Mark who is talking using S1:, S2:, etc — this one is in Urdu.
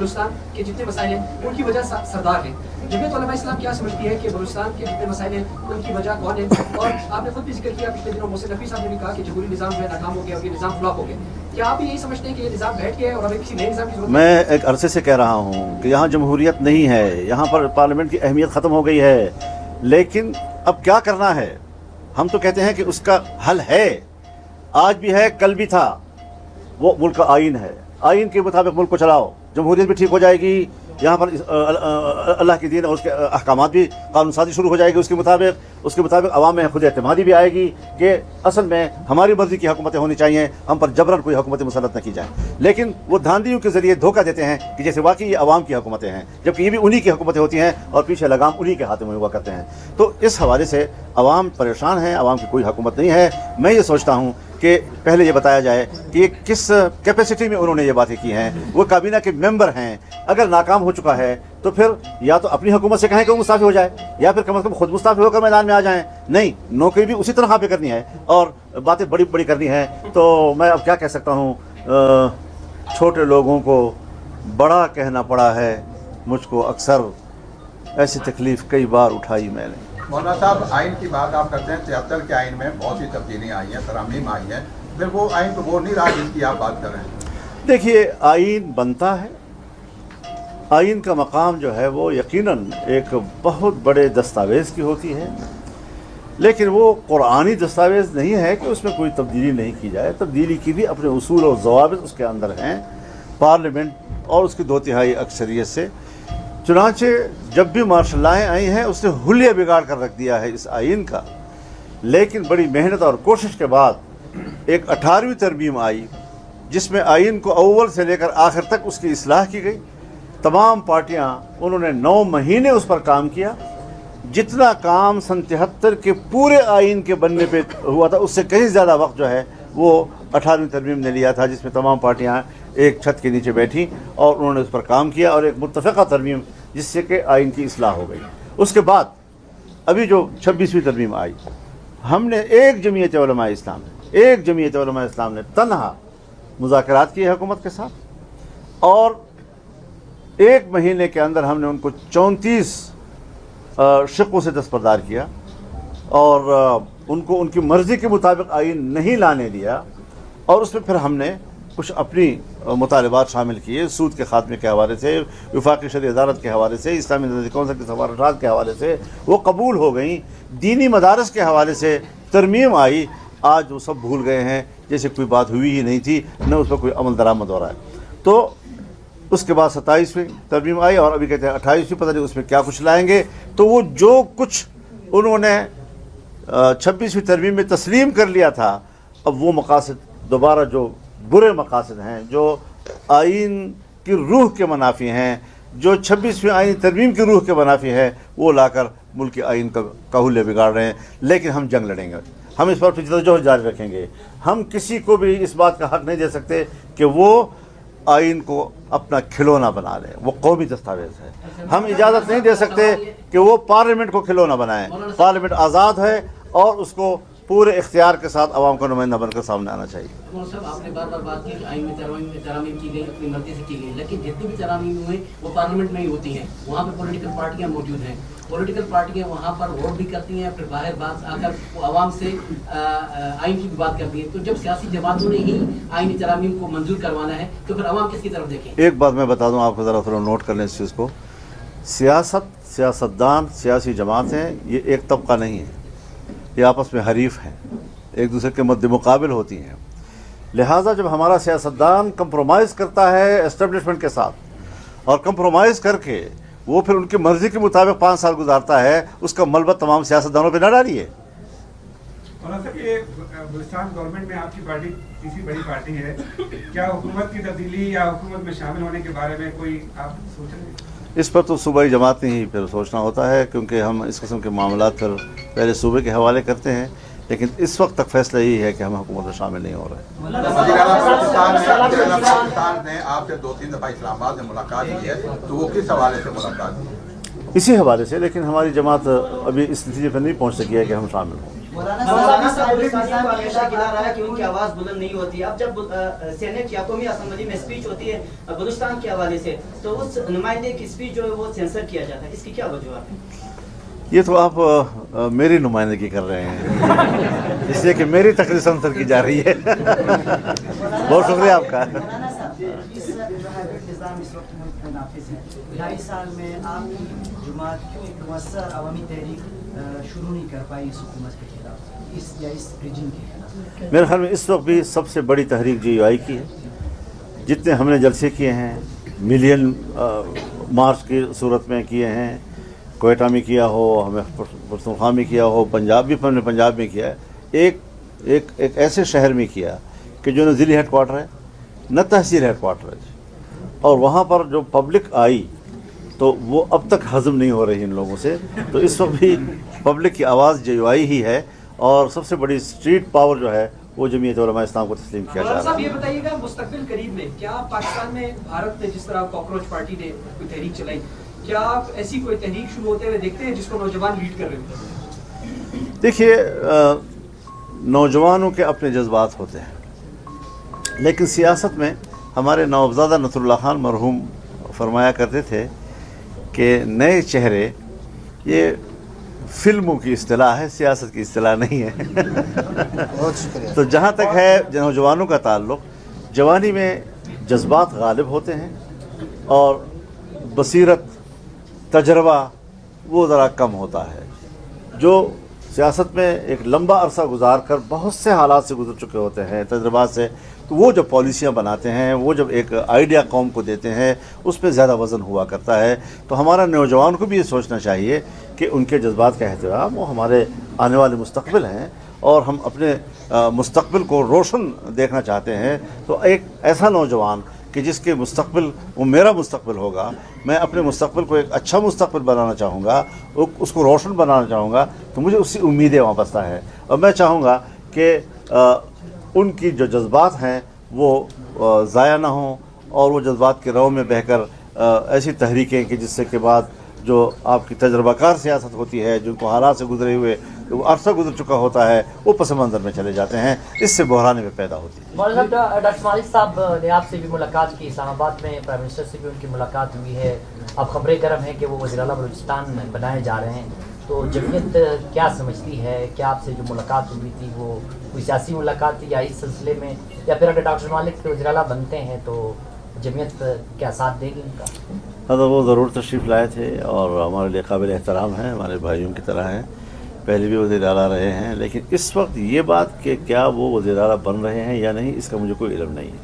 S1: بلوچستان کے جتنے مسائل ہیں ان کی وجہ سردار ہیں. جمعیت علماء اسلام کیا سمجھتی ہے کہ بلوچستان کے جتنے مسائل ہیں ان کی وجہ کون ہے؟ اور آپ نے خود بھی ذکر کیا پچھلے دنوں محسن نقوی صاحب نے بھی کہا کہ جمہوری نظام جو ہے ناکام ہو گیا اور یہ نظام فلاپ ہو گیا. کیا آپ یہی سمجھتے ہیں کہ یہ نظام بیٹھ گیا ہے اور ہمیں کسی نئے نظام کی ضرورت ہے؟
S2: میں ایک عرصے سے کہہ رہا ہوں کہ یہاں جمہوریت نہیں ہے, یہاں پر پارلیمنٹ کی اہمیت ختم ہو گئی ہے. لیکن اب کیا کرنا ہے؟ ہم تو کہتے ہیں کہ اس کا حل ہے, آج بھی ہے کل بھی تھا. وہ ملک کا آئین ہے, آئین کے مطابق ملک کو چلاؤ, جمہوریت بھی ٹھیک ہو جائے گی. یہاں پر اللہ کی دین اور اس کے احکامات بھی قانون سازی شروع ہو جائے گی. اس کے مطابق عوام میں خود اعتمادی بھی آئے گی کہ اصل میں ہماری مرضی کی حکومتیں ہونی چاہیے, ہم پر جبراً کوئی حکومت مسلط نہ کی جائیں. لیکن وہ دھاندلیوں کے ذریعے دھوکہ دیتے ہیں کہ جیسے واقعی یہ عوام کی حکومتیں ہیں, جبکہ یہ بھی انہی کی حکومتیں ہوتی ہیں اور پیچھے لگام انہی کے ہاتھ میں ہوا کرتے ہیں. تو اس حوالے سے عوام پریشان ہیں, عوام کی کوئی حکومت نہیں ہے. میں یہ سوچتا ہوں کہ پہلے یہ بتایا جائے کہ یہ کس کیپیسٹی میں انہوں نے یہ باتیں کی ہیں. وہ کابینہ کے ممبر ہیں, اگر ناکام ہو چکا ہے تو پھر یا تو اپنی حکومت سے کہیں کہ وہ مستعفی ہو جائے, یا پھر کم از کم خود مستعفی ہو کر میدان میں آ جائیں. نہیں, نوکری بھی اسی طرح پہ کرنی ہے اور باتیں بڑی بڑی کرنی ہے. تو میں اب کیا کہہ سکتا ہوں, چھوٹے لوگوں کو بڑا کہنا پڑا ہے. مجھ کو اکثر ایسی تکلیف کئی بار اٹھائی میں نے.
S3: مولانا صاحب, آئین کی بات آپ کرتے ہیں, 73 کے آئین میں بہت سی تبدیلیاں آئی ہیں, ترامیم آئی ہیں, پھر وہ آئین تو وہ نہیں رہا جس کی آپ بات کر رہے ہیں.
S2: دیکھیے, آئین بنتا ہے, آئین کا مقام جو ہے وہ یقیناً ایک بہت بڑے دستاویز کی ہوتی ہے, لیکن وہ قرآنی دستاویز نہیں ہے کہ اس میں کوئی تبدیلی نہیں کی جائے. تبدیلی کی بھی اپنے اصول اور ضوابط اس کے اندر ہیں, پارلیمنٹ اور اس کی 2/3 اکثریت سے. چنانچہ جب بھی مارشل لائیں آئی ہیں اس نے حلیہ بگاڑ کر رکھ دیا ہے اس آئین کا. لیکن بڑی محنت اور کوشش کے بعد ایک 18ویں ترمیم آئی جس میں آئین کو اول سے لے کر آخر تک اس کی اصلاح کی گئی. تمام پارٹیاں, انہوں نے 9 مہینے اس پر کام کیا. جتنا کام سن 73 کے پورے آئین کے بننے پہ ہوا تھا اس سے کہیں زیادہ وقت جو ہے وہ 18ویں ترمیم نے لیا تھا, جس میں تمام پارٹیاں ایک چھت کے نیچے بیٹھیں اور انہوں نے اس پر کام کیا اور ایک متفقہ ترمیم جس سے کہ آئین کی اصلاح ہو گئی. اس کے بعد ابھی جو 26ویں ترمیم آئی, ہم نے ایک جمعیت علماء اسلام نے تنہا مذاکرات کیے حکومت کے ساتھ, اور 1 مہینے کے اندر ہم نے ان کو 34 شقوں سے دستبردار کیا اور ان کو ان کی مرضی کے مطابق آئین نہیں لانے دیا. اور اس میں پھر ہم نے کچھ اپنی مطالبات شامل کیے, سود کے خاتمے کے حوالے سے, وفاقی شرعی عدالت کے حوالے سے, اسلامی نظری کونسل کے سفارشات کے حوالے سے, وہ قبول ہو گئیں. دینی مدارس کے حوالے سے ترمیم آئی, آج وہ سب بھول گئے ہیں جیسے کوئی بات ہوئی ہی نہیں تھی, نہ اس پر کوئی عمل درآمد ہو رہا ہے. تو اس کے بعد 27ویں ترمیم آئی اور ابھی کہتے ہیں 28ویں, پتہ نہیں اس میں کیا کچھ لائیں گے. تو وہ جو کچھ انہوں نے 26ویں ترمیم میں تسلیم کر لیا تھا, اب وہ مقاصد دوبارہ جو برے مقاصد ہیں, جو آئین کی روح کے منافی ہیں, جو 26ویں آئین ترمیم کی روح کے منافی ہے, وہ لا کر ملک کے آئین کا حلیہ بگاڑ رہے ہیں. لیکن ہم جنگ لڑیں گے, ہم اس پر جدوجہد جاری رکھیں گے. ہم کسی کو بھی اس بات کا حق نہیں دے سکتے کہ وہ آئین کو اپنا کھلونا بنا لے. وہ قومی دستاویز ہے, ہم اجازت نہیں دے سکتے کہ وہ پارلیمنٹ کو کھلونا بنائیں. پارلیمنٹ آزاد ہے اور اس کو پورے اختیار کے ساتھ عوام کا نمائندہ بن کر سامنے آنا چاہیے.
S1: صاحب, آپ نے بار بار بات کی آئین میں ترامیم کی گئی, اپنی مرضی سے کی گئی, لیکن جتنی بھی ترامیم ہوئے وہ پارلیمنٹ میں ہی ہوتی ہیں. وہاں پہ پولیٹیکل پارٹیاں موجود ہیں, پولیٹیکل پارٹیاں وہاں پر ووٹ بھی کرتی ہیں, پھر باہر بات آ کر عوام سے آئین کی بھی بات کرتی ہیں. تو جب سیاسی جماعتوں نے ہی آئینی ترامیم کو منظور کروانا ہے تو پھر عوام کس کی طرف دیکھیں؟
S2: ایک بات میں بتا دوں آپ کو, ذرا تھوڑا نوٹ کر لیں اس چیز کو. سیاستدان, سیاسی جماعتیں یہ ایک طبقہ نہیں ہے, یہ آپس میں حریف ہیں, ایک دوسرے کے مد مقابل ہوتی ہیں. لہٰذا جب ہمارا سیاستدان کمپرومائز کرتا ہے اسٹیبلشمنٹ کے ساتھ اور کمپرومائز کر کے وہ پھر ان کی مرضی کے مطابق 5 سال گزارتا ہے, اس کا ملبہ تمام سیاستدانوں پہ نہ ڈالیے.
S4: مولانا صاحب, یہ بلوچستان گورنمنٹ میں آپ کی پارٹی تیسری بڑی پارٹی ہے, کیا حکومت کی تبدیلی یا حکومت میں شامل ہونے کے بارے میں کوئی آپ سوچ رہے ہیں؟
S2: اس پر تو صوبائی جماعت نے ہی پھر سوچنا ہوتا ہے, کیونکہ ہم اس قسم کے معاملات پھر پہلے صوبے کے حوالے کرتے ہیں. لیکن اس وقت تک فیصلہ یہی ہے کہ ہم حکومت میں شامل نہیں ہو رہے.
S3: وزیر اعلیٰ پاکستان نے آپ سے 2-3 دفعہ اسلام آباد میں ملاقات کی ہے, تو وہ کس حوالے سے ملاقات کی؟
S2: اسی حوالے سے, لیکن ہماری جماعت ابھی اس نتیجے پر نہیں پہنچ سکی ہے کہ ہم شامل ہوں.
S5: مولانا صاحب بلوچستان کا ہمیشہ گلا رہا ہے کہ ان کی آواز بلند نہیں ہوتی. اب جب سینٹ یا قومی اسمبلی میں اسپیچ ہوتی ہے بلوچستان کے حوالے سے تو اس نمائندے کی اسپیچ جو ہے وہ سینسر کیا جاتا ہے, اس کی کیا وجوہات ہے؟
S2: یہ تو آپ میری نمائندگی کر رہے ہیں, اس لیے کہ میری تقریر سنسر کی جا رہی ہے. بہت شکریہ آپ کا.
S6: مولانا صاحب, اس جو ہے نظام اس وقت ملک میں نافذ ہے, 2.5 سال میں آپ کی جماعت کیوں ایک مؤثر عوامی تحریک شروع نہیں کر پائی اس حکومت کے خلاف, اس رجیم کے خلاف؟
S2: میرے خیال میں اس وقت بھی سب سے بڑی تحریک JUI کی ہے. جتنے ہم نے جلسے کیے ہیں, ملین مارچ کی صورت میں کیے ہیں, کوئٹہ میں کیا ہو, ہمیں پختونخوا میں کیا ہو, پنجاب بھی ہم نے پنجاب میں کیا ہے, ایک ایسے شہر میں کیا کہ جو نہ ضلعی ہیڈ کوارٹر ہے نہ تحصیل ہیڈ کوارٹر ہے, اور وہاں پر جو پبلک آئی تو وہ اب تک ہضم نہیں ہو رہی ان لوگوں سے. تو اس وقت بھی پبلک کی آواز JUI ہی ہے, اور سب سے بڑی اسٹریٹ پاور جو ہے وہ جمعیت علماء اسلام کو تسلیم کیا جا رہا ہے.
S7: صاحب یہ بتائیے گا مستقبل قریب میں کیا پاکستان میں بھارت نے جس طرح کاکروچ پارٹی نے کوئی تحریک چلائی, کیا آپ ایسی کوئی تحریک شروع ہوتے ہوئے دیکھتے ہیں جس کو نوجوان لیڈ کر رہے ہیں؟
S2: دیکھیے, نوجوانوں کے اپنے جذبات ہوتے ہیں, لیکن سیاست میں ہمارے نوابزادہ نصر اللہ خان مرحوم فرمایا کرتے تھے کہ نئے چہرے یہ فلموں کی اصطلاح ہے, سیاست کی اصطلاح نہیں ہے.
S8: بہت شکریہ.
S2: تو جہاں تک ہے نوجوانوں کا تعلق, جوانی میں جذبات غالب ہوتے ہیں اور بصیرت تجربہ وہ ذرا کم ہوتا ہے. جو سیاست میں ایک لمبا عرصہ گزار کر بہت سے حالات سے گزر چکے ہوتے ہیں, تجربات سے, تو وہ جب پالیسیاں بناتے ہیں, وہ جب ایک آئیڈیا قوم کو دیتے ہیں, اس پہ زیادہ وزن ہوا کرتا ہے. تو ہمارا نوجوان کو بھی یہ سوچنا چاہیے کہ ان کے جذبات کا احترام, وہ ہمارے آنے والے مستقبل ہیں, اور ہم اپنے مستقبل کو روشن دیکھنا چاہتے ہیں. تو ایک ایسا نوجوان کہ جس کے مستقبل وہ میرا مستقبل ہوگا, میں اپنے مستقبل کو ایک اچھا مستقبل بنانا چاہوں گا, اس کو روشن بنانا چاہوں گا, تو مجھے اس سے امیدیں وابستہ ہیں. اور میں چاہوں گا کہ ان کی جو جذبات ہیں وہ ضائع نہ ہوں, اور وہ جذبات کے رو میں بہہ کر ایسی تحریکیں کہ جس سے کے بعد جو آپ کی تجربہ کار سیاست ہوتی ہے, جن کو حالات سے گزرے ہوئے عرصہ گزر چکا ہوتا ہے, وہ پس منظر میں چلے جاتے ہیں, اس سے بحران میں پیدا ہوتی ہے.
S9: مولانا ڈاکٹر مالک صاحب نے آپ سے بھی ملاقات کی, اسلام آباد میں پرائم منسٹر سے بھی ان کی ملاقات ہوئی ہے. اب خبریں گرم ہیں کہ وہ وزیر اعلیٰ بلوچستان بنائے جا رہے ہیں, تو جمعیت کیا سمجھتی ہے کہ آپ سے جو ملاقات ہوئی تھی وہ کوئی سیاسی ملاقات تھی یا اس سلسلے میں, یا پھر اگر ڈاکٹر مالک وزیر اعلیٰ بنتے ہیں تو جمعیت کیا ساتھ دے گی ان کا؟
S2: مطلب وہ ضرور تشریف لائے تھے, اور ہمارے لیے قابل احترام ہیں, ہمارے بھائیوں کی طرح ہیں, پہلے بھی وزیر اعلیٰ رہے ہیں. لیکن اس وقت یہ بات کہ کیا وہ وزیر اعلیٰ بن رہے ہیں یا نہیں, اس کا مجھے کوئی علم نہیں ہے.